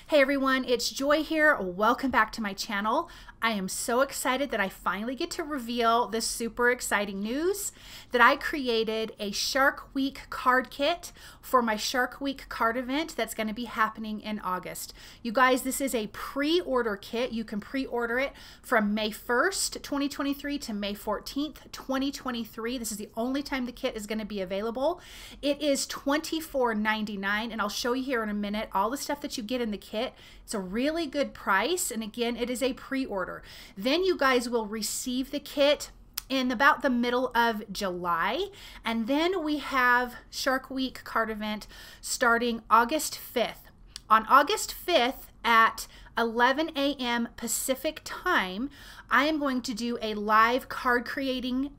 Hey everyone, it's Joy here. Welcome back to my channel. I am so excited that I finally get to reveal this super exciting news that I created a Shark Week card kit for my Shark Week card event that's going to be happening in August. You guys, this is a pre-order kit. You can pre-order it from May 1st, 2023 to May 14th, 2023. This is the only time the kit is going to be available. It is $24.99, and I'll show you here in a minute all the stuff that you get in the kit. It's a really good price, and again, it is a pre-order. Then you guys will receive the kit in about the middle of July, and then we have Shark Week card event starting August 5th. On August 5th at 11 a.m. Pacific time, I am going to do a live card creating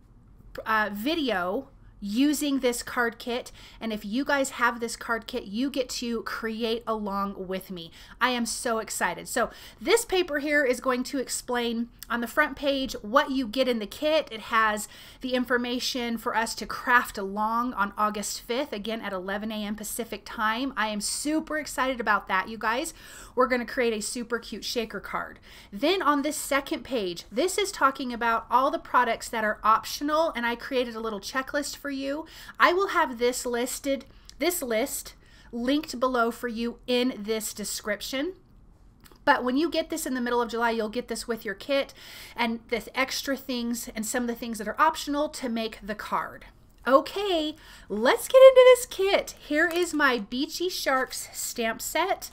video using this card kit, and if you guys have this card kit, you get to create along with me. I am so excited. So this paper here is going to explain on the front page what you get in the kit. It has the information for us to craft along on August 5th, again at 11 a.m. Pacific time. I am super excited about that, you guys. We're going to create a super cute shaker card. Then on this second page, this is talking about all the products that are optional, and I created a little checklist for you. I will have this list linked below for you in this description. But when you get this in the middle of July, you'll get this with your kit and the extra things and some of the things that are optional to make the card. Okay, let's get into this kit. Here is my Beachy Sharks stamp set.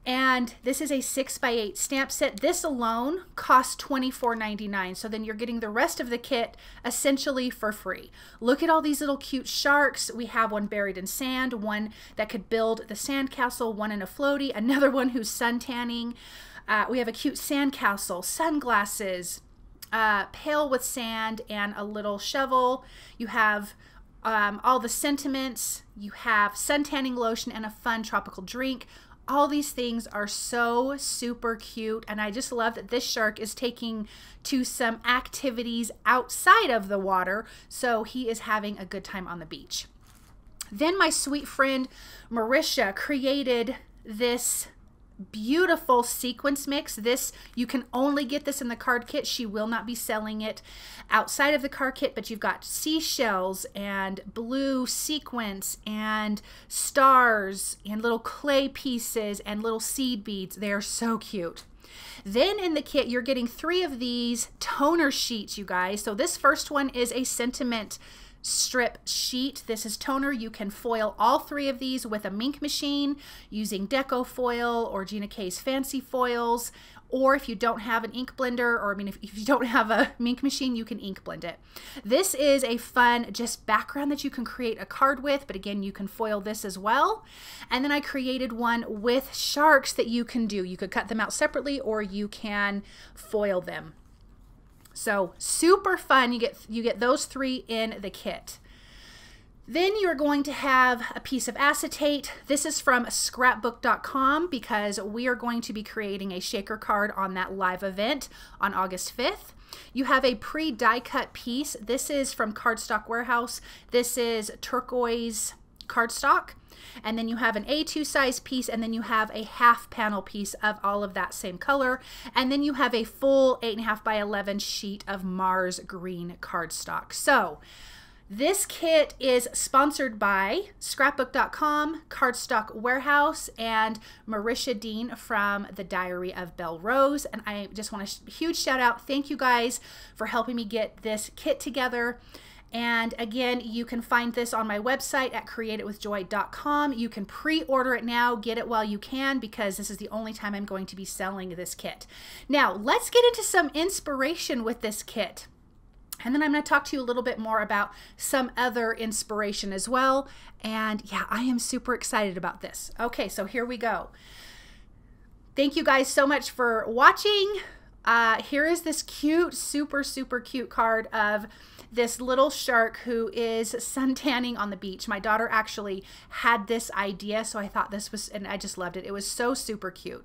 And this is a 6x8 stamp set. This alone costs $24.99. So then you're getting the rest of the kit essentially for free. Look at all these little cute sharks. We have one buried in sand, one that could build the sandcastle, one in a floaty, another one who's sun tanning. We have a cute sandcastle, sunglasses, pail with sand, and a little shovel. You have all the sentiments. You have sun tanning lotion and a fun tropical drink. All these things are so super cute, and I just love that this shark is taking to some activities outside of the water, so he is having a good time on the beach. Then my sweet friend Marisha created this beautiful sequence mix. This, you can only get this in the card kit. She will not be selling it outside of the card kit, but you've got seashells and blue sequins and stars and little clay pieces and little seed beads. They're so cute. Then in the kit, you're getting 3 of these toner sheets, you guys. So this first one is a sentiment strip sheet. This is toner. You can foil all 3 of these with a mink machine using Deco foil or Gina K's fancy foils, or if you don't have an ink blender, or if you don't have a mink machine, you can ink blend it. This is a fun just background that you can create a card with, but again, you can foil this as well. And then I created one with sharks that you can do. You could cut them out separately, or you can foil them. So super fun. You get those 3 in the kit. Then you're going to have a piece of acetate. This is from scrapbook.com because we are going to be creating a shaker card on that live event on August 5th. You have a pre-die cut piece. This is from Cardstock Warehouse. This is turquoise cardstock. And then you have an A2 size piece, and then you have a half panel piece of all of that same color. And then you have a full 8.5 by 11 sheet of Mars green cardstock. So this kit is sponsored by scrapbook.com, Cardstock Warehouse, and Marisha Dean from The Diary of Belle Rose. And I just want a huge shout out. Thank you guys for helping me get this kit together. And again, you can find this on my website at createitwithjoy.com. You can pre-order it now, get it while you can, because this is the only time I'm going to be selling this kit. Now, let's get into some inspiration with this kit. And then I'm going to talk to you a little bit more about some other inspiration as well. And yeah, I am super excited about this. Okay, so here we go. Thank you guys so much for watching. Here is this cute, super cute card of this little shark who is suntanning on the beach. My daughter actually had this idea, so I thought this was, and I just loved it. It was so super cute.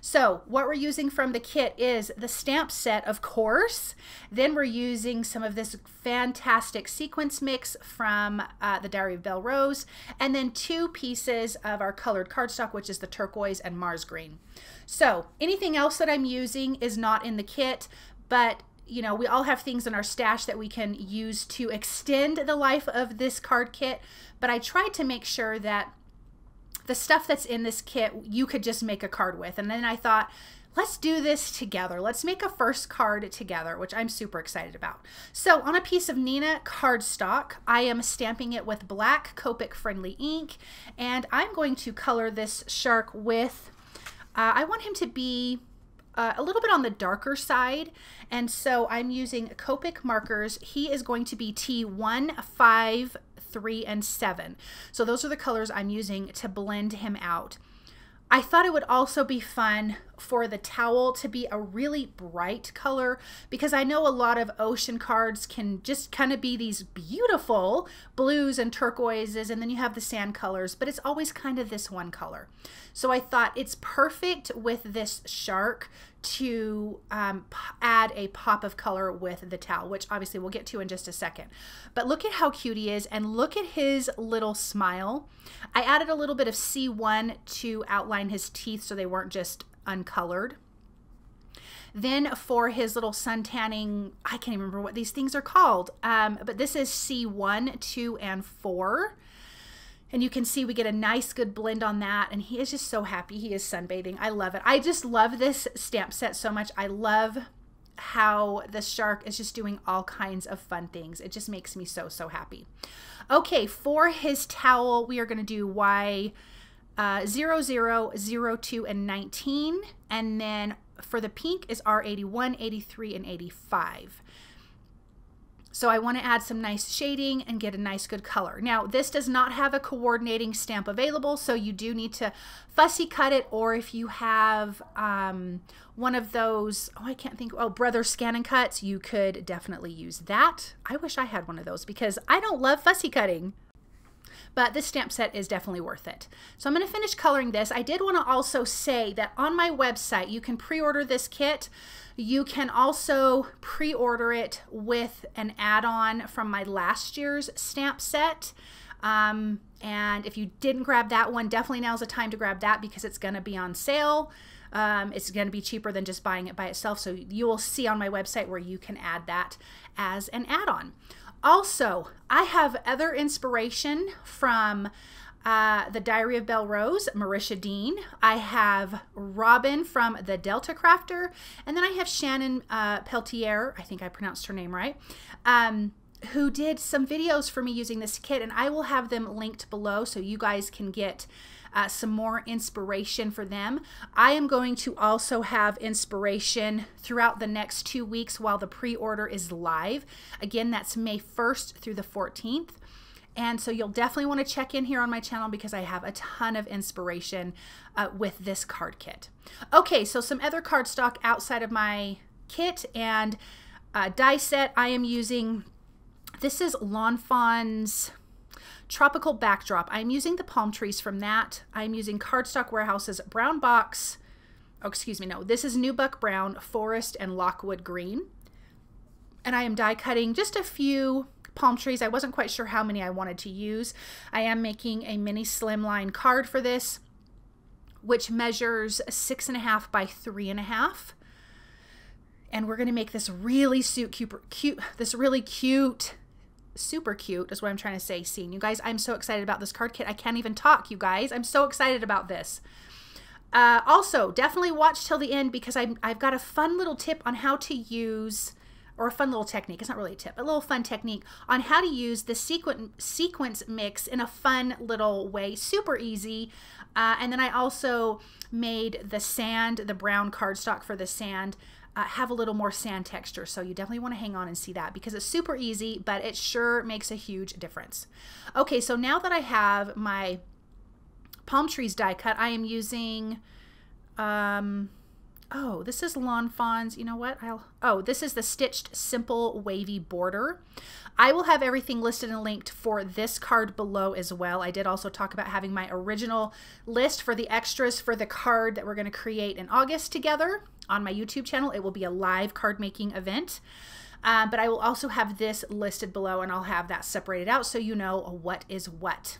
So what we're using from the kit is the stamp set, of course. Then we're using some of this fantastic sequence mix from the Diary of Belle Rose, and then 2 pieces of our colored cardstock, which is the turquoise and Mars green. So anything else that I'm using is not in the kit, but you know, we all have things in our stash that we can use to extend the life of this card kit, but I tried to make sure that the stuff that's in this kit you could just make a card with. And then I thought, let's do this together. Let's make a first card together, which I'm super excited about. So on a piece of Neenah cardstock, I am stamping it with black Copic friendly ink, and I'm going to color this shark with, I want him to be a little bit on the darker side, and so I'm using Copic markers. He is going to be T1, 5, 3, and 7. So those are the colors I'm using to blend him out. I thought it would also be fun for the towel to be a really bright color, because I know a lot of ocean cards can just kind of be these beautiful blues and turquoises, and then you have the sand colors, but it's always kind of this one color. So I thought it's perfect with this shark to add a pop of color with the towel, which obviously we'll get to in just a second. But look at how cute he is, and look at his little smile. I added a little bit of C1 to outline his teeth so they weren't just uncolored. Then for his little sun tanning, I can't even remember what these things are called, but this is C1, 2, and 4. And you can see we get a nice good blend on that, and he is just so happy. He is sunbathing. I love it. I just love this stamp set so much. I love how the shark is just doing all kinds of fun things. It just makes me so, so happy. Okay, for his towel, we are going to do Y 0, 0, 0, 2, and 19. And then for the pink is R81, 83, and 85. So I want to add some nice shading and get a nice good color. Now this does not have a coordinating stamp available, so you do need to fussy cut it, or if you have one of those, Brother Scan and Cuts, you could definitely use that. I wish I had one of those because I don't love fussy cutting. But this stamp set is definitely worth it. So I'm going to finish coloring this. I did want to also say that on my website, you can pre-order this kit. You can also pre-order it with an add-on from my last year's stamp set. And if you didn't grab that one, definitely now's the time to grab that because it's going to be on sale. It's going to be cheaper than just buying it by itself. So you will see on my website where you can add that as an add-on. Also, I have other inspiration from the Diary of Belle Rose, Marisha Dean. I have Robin from the Delta Crafter, and then I have Shannon Peltier, I think I pronounced her name right, who did some videos for me using this kit, and I will have them linked below so you guys can get some more inspiration for them. I am going to also have inspiration throughout the next 2 weeks while the pre-order is live. Again, that's May 1st through the 14th. And so you'll definitely want to check in here on my channel because I have a ton of inspiration with this card kit. Okay, so some other cardstock outside of my kit and die set I am using. This is Lawn Fawn's Tropical Backdrop. I'm using the palm trees from that. I'm using Cardstock Warehouse's Brown Box. Oh, excuse me, no. This is Nubuck Brown, Forest, and Lockwood Green. And I am die cutting just a few palm trees. I wasn't quite sure how many I wanted to use. I am making a mini slimline card for this, which measures 6.5 by 3.5. And we're going to make this really cute, super cute is what I'm trying to say scene. You guys, I'm so excited about this card kit. I can't even talk, you guys. I'm so excited about this. Also, definitely watch till the end because I've got a fun little tip on how to use, or a fun little technique. It's not really a tip, a little fun technique on how to use the sequence mix in a fun little way. Super easy. And then I also made the sand, the brown cardstock for the sand, have a little more sand texture. So you definitely want to hang on and see that because it's super easy, but it sure makes a huge difference. Okay, so now that I have my palm trees die cut, I am using Oh, this is Lawn Fawn's. You know what? Oh, this is the Stitched Simple Wavy Border. I will have everything listed and linked for this card below as well. I did also talk about having my original list for the extras for the card that we're going to create in August together on my YouTube channel. It will be a live card making event. But I will also have this listed below, and I'll have that separated out so you know what is what.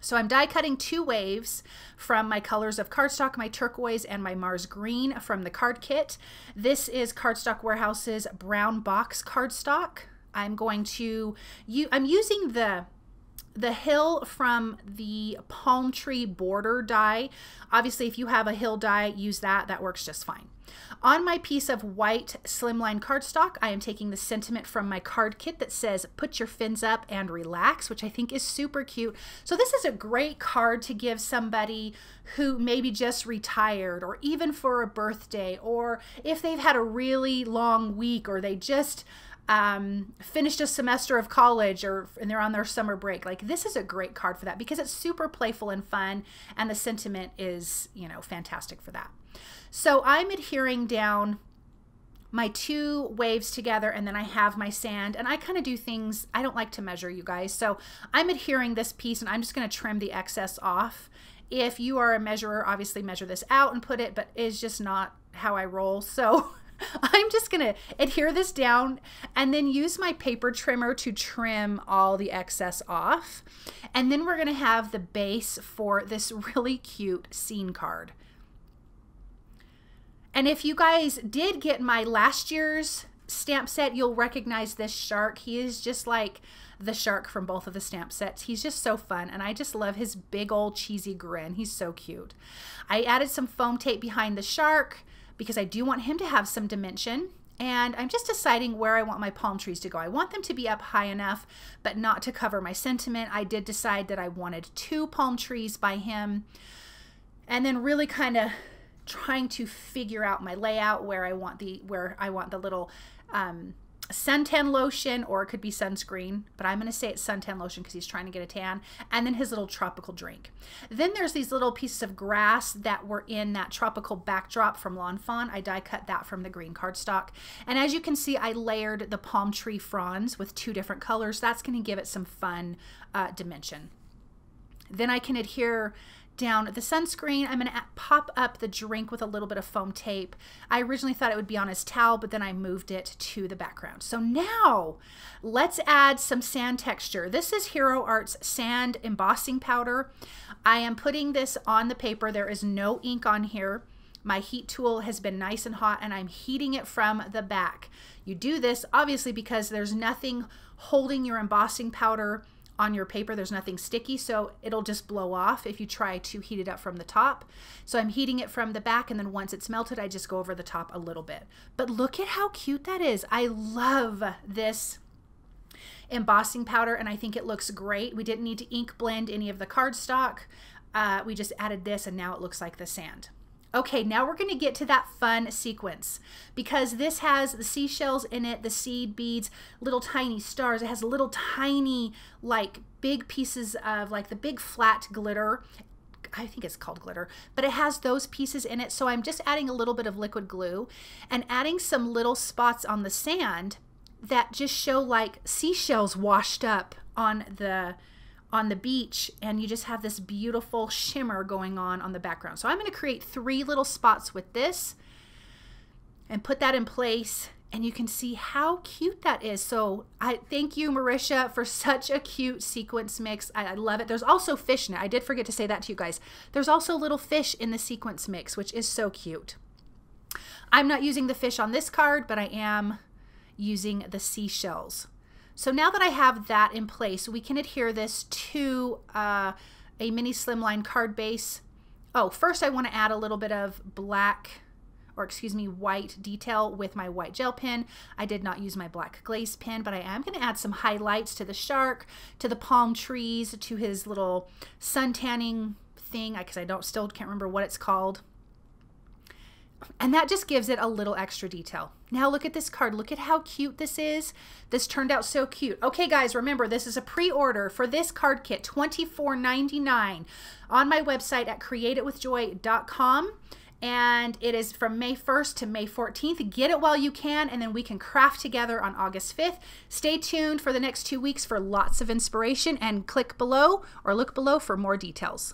So I'm die cutting 2 waves from my colors of cardstock, my turquoise and my Mars green from the card kit. This is Cardstock Warehouse's brown box cardstock. I'm using the hill from the palm tree border die. Obviously, if you have a hill die, use that. That works just fine. On my piece of white slimline cardstock, I am taking the sentiment from my card kit that says, "Put your fins up and relax," which I think is super cute. So this is a great card to give somebody who maybe just retired, or even for a birthday, or if they've had a really long week, or they just finished a semester of college, and they're on their summer break. Like, this is a great card for that because it's super playful and fun, and the sentiment is, you know, fantastic for that. So I'm adhering down my 2 waves together, and then I have my sand, and I kind of do things, I don't like to measure, you guys, so I'm adhering this piece, and I'm just going to trim the excess off. If you are a measurer, obviously measure this out and put it, but it's just not how I roll, so I'm just going to adhere this down and then use my paper trimmer to trim all the excess off. And then we're going to have the base for this really cute scene card. And if you guys did get my last year's stamp set, you'll recognize this shark. He is just like the shark from both of the stamp sets. He's just so fun, and I just love his big old cheesy grin. He's so cute. I added some foam tape behind the shark because I do want him to have some dimension, and I'm just deciding where I want my palm trees to go. I want them to be up high enough, but not to cover my sentiment. I did decide that I wanted 2 palm trees by him, and then really kind of trying to figure out my layout where I want the little suntan lotion, or it could be sunscreen, but I'm going to say it's suntan lotion because he's trying to get a tan, and then his little tropical drink. Then there's these little pieces of grass that were in that tropical backdrop from Lawn Fawn. I die cut that from the green cardstock, and as you can see, I layered the palm tree fronds with 2 different colors. That's going to give it some fun dimension. Then I can adhere down the sunscreen. I'm going to pop up the drink with a little bit of foam tape. I originally thought it would be on his towel, but then I moved it to the background. So now let's add some sand texture. This is Hero Art's sand embossing powder. I am putting this on the paper. There is no ink on here. My heat tool has been nice and hot, and I'm heating it from the back. You do this obviously because there's nothing holding your embossing powder on your paper. There's nothing sticky, so it'll just blow off if you try to heat it up from the top. So I'm heating it from the back, and then once it's melted, I just go over the top a little bit. But look at how cute that is. I love this embossing powder, and I think it looks great. We didn't need to ink blend any of the cardstock. We just added this, and now it looks like the sand. Okay, now we're going to get to that fun sequence because this has the seashells in it, the seed beads, little tiny stars. It has little tiny, like, big pieces of, like, the big flat glitter. I think it's called glitter, but it has those pieces in it. So I'm just adding a little bit of liquid glue and adding some little spots on the sand that just show like seashells washed up on the beach, and you just have this beautiful shimmer going on the background. So I'm going to create 3 little spots with this and put that in place, and you can see how cute that is. So I thank you, Marisha, for such a cute sequence mix. I love it. There's also fish in it. I did forget to say that to you guys. There's also little fish in the sequence mix, which is so cute. I'm not using the fish on this card, but I am using the seashells. So now that I have that in place, we can adhere this to a mini slimline card base. Oh, first I want to add a little bit of white detail with my white gel pen. I did not use my black glaze pen, but I am going to add some highlights to the shark, to the palm trees, to his little sun tanning thing, because I still can't remember what it's called. And that just gives it a little extra detail. Now look at this card. Look at how cute this is. This turned out so cute. Okay, guys, remember, this is a pre-order for this card kit, $24.99 on my website at createitwithjoy.com. and it is from May 1st to May 14th. Get it while you can, and then we can craft together on August 5th. Stay tuned for the next 2 weeks for lots of inspiration, and click below or look below for more details.